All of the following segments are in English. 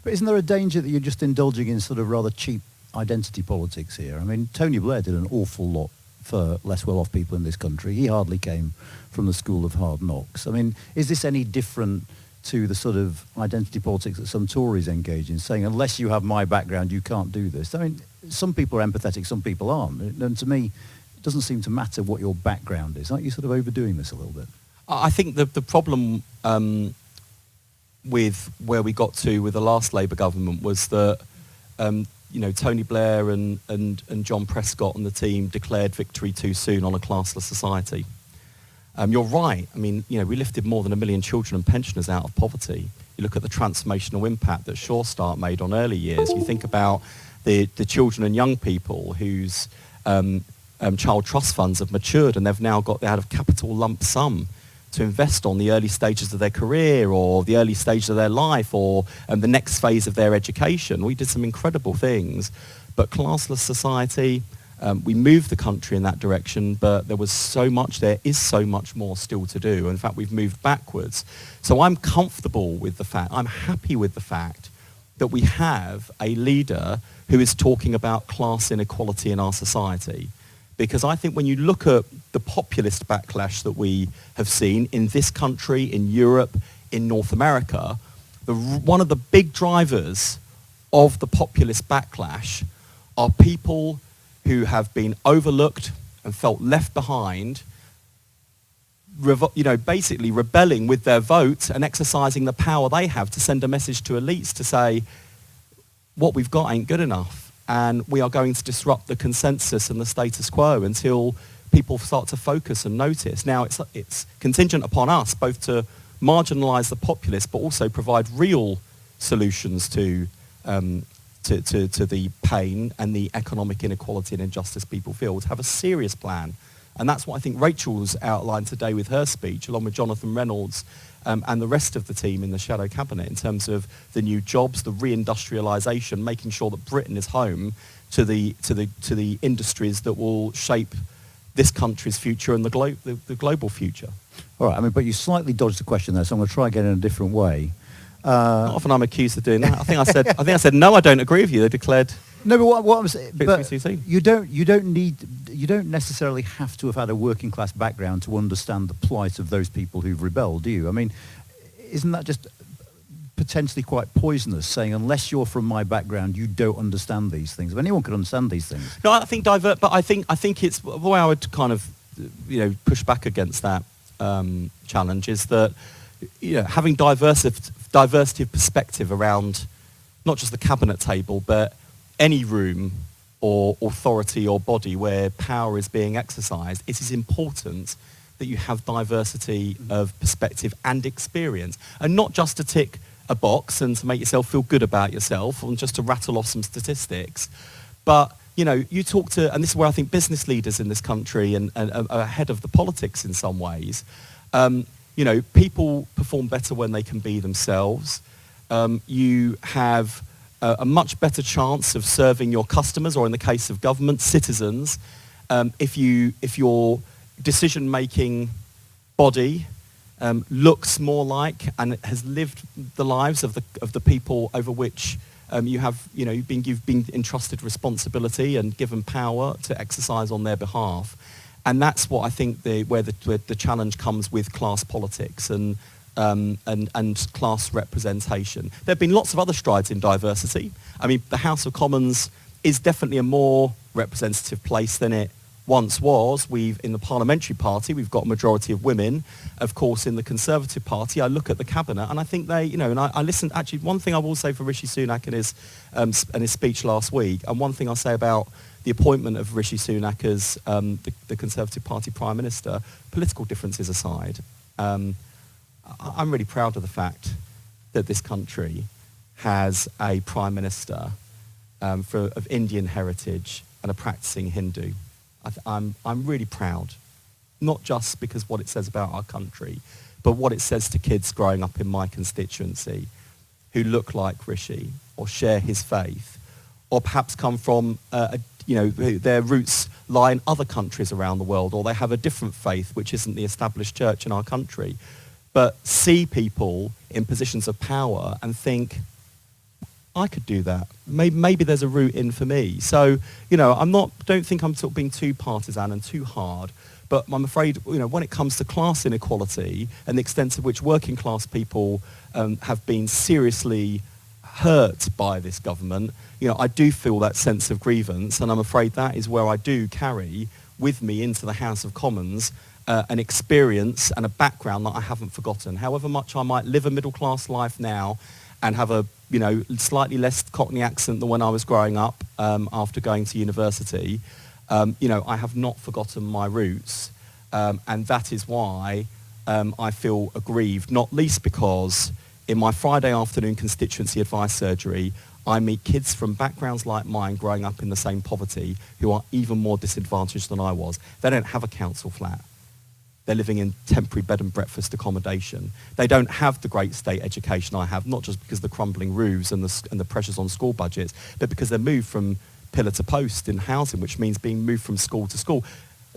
But isn't there a danger that you're just indulging in sort of rather cheap identity politics here? I mean, Tony Blair did an awful lot for less well-off people in this country. He hardly came from the school of hard knocks. I mean, is this any different to the sort of identity politics that some Tories engage in, saying, unless you have my background, you can't do this? I mean, some people are empathetic, some people aren't. And to me, it doesn't seem to matter what your background is. Aren't you sort of overdoing this a little bit? I think the problem with where we got to with the last Labour government was that Tony Blair and John Prescott and the team declared victory too soon on a classless society. You're right. I mean, we lifted more than 1 million children and pensioners out of poverty. You look at the transformational impact that Sure Start made on early years. You think about the children and young people whose child trust funds have matured and they've now got out of capital lump sum to invest on the early stages of their career or the early stages of their life or the next phase of their education. We did some incredible things. But classless society, we moved the country in that direction, but there is so much more still to do. In fact, we've moved backwards. So I'm happy with the fact that we have a leader who is talking about class inequality in our society. Because I think when you look at the populist backlash that we have seen in this country, in Europe, in North America, one of the big drivers of the populist backlash are people who have been overlooked and felt left behind, basically rebelling with their vote and exercising the power they have to send a message to elites to say, what we've got ain't good enough. And we are going to disrupt the consensus and the status quo until people start to focus and notice. Now, it's contingent upon us both to marginalise the populace, but also provide real solutions to the pain and the economic inequality and injustice people feel, to have a serious plan. And that's what I think Rachel's outlined today with her speech, along with Jonathan Reynolds and the rest of the team in the shadow cabinet, in terms of the new jobs, the reindustrialisation, making sure that Britain is home to the industries that will shape this country's future and the global future. All right, but you slightly dodged the question there, so I'm going to try again in a different way. Not often I'm accused of doing that. I think I said no. I don't agree with you. They declared. No, but what I'm saying, you don't necessarily have to have had a working class background to understand the plight of those people who've rebelled, do you? I mean, isn't that just potentially quite poisonous, saying unless you're from my background, you don't understand these things? If anyone can understand these things. No, I think but I think it's the way I would kind of push back against that challenge is that having diversity of perspective around not just the cabinet table, but any room or authority or body where power is being exercised, it is important that you have diversity of perspective and experience, and not just to tick a box and to make yourself feel good about yourself and just to rattle off some statistics. But you talk to, and this is where I think business leaders in this country and are ahead of the politics in some ways. People perform better when they can be themselves. You have a much better chance of serving your customers, or in the case of government, citizens, if your decision-making body looks more like and has lived the lives of the people over which you've been entrusted responsibility and given power to exercise on their behalf. And that's what I think where the challenge comes with class politics and class representation. There have been lots of other strides in diversity. I mean, the House of Commons is definitely a more representative place than it once was. In the Parliamentary Party, we've got a majority of women. Of course, in the Conservative Party, I look at the Cabinet and I think and I listened, actually, one thing I will say for Rishi Sunak and his speech last week, and one thing I'll say about the appointment of Rishi Sunak as the Conservative Party Prime Minister, political differences aside, I'm really proud of the fact that this country has a Prime Minister of Indian heritage and a practicing Hindu. I'm really proud, not just because what it says about our country, but what it says to kids growing up in my constituency who look like Rishi or share his faith, or perhaps come from their roots lie in other countries around the world, or they have a different faith which isn't the established church in our country, but see people in positions of power and think, I could do that. Maybe there's a route in for me. So, don't think I'm sort of being too partisan and too hard, but I'm afraid, when it comes to class inequality and the extent to which working class people have been seriously hurt by this government, I do feel that sense of grievance, and I'm afraid that is where I do carry with me into the House of Commons an experience and a background that I haven't forgotten. However much I might live a middle class life now and have a slightly less Cockney accent than when I was growing up after going to university, I have not forgotten my roots, and that is why I feel aggrieved, not least because in my Friday afternoon constituency advice surgery, I meet kids from backgrounds like mine growing up in the same poverty who are even more disadvantaged than I was. They don't have a council flat. They're living in temporary bed and breakfast accommodation. They don't have the great state education I have, not just because of the crumbling roofs and the pressures on school budgets, but because they're moved from pillar to post in housing, which means being moved from school to school.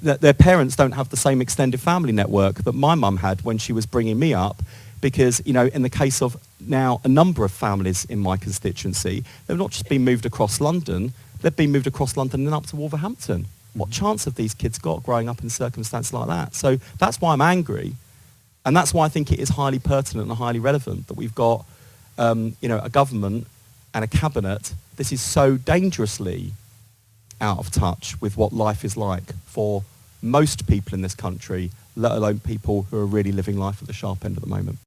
Their parents don't have the same extended family network that my mum had when she was bringing me up, because, in the case of now a number of families in my constituency, they've not just been moved across London, they've been moved across London and up to Wolverhampton. What chance have these kids got growing up in circumstances like that? So that's why I'm angry, and that's why I think it is highly pertinent and highly relevant that we've got, a government and a cabinet. This is so dangerously out of touch with what life is like for most people in this country, let alone people who are really living life at the sharp end at the moment.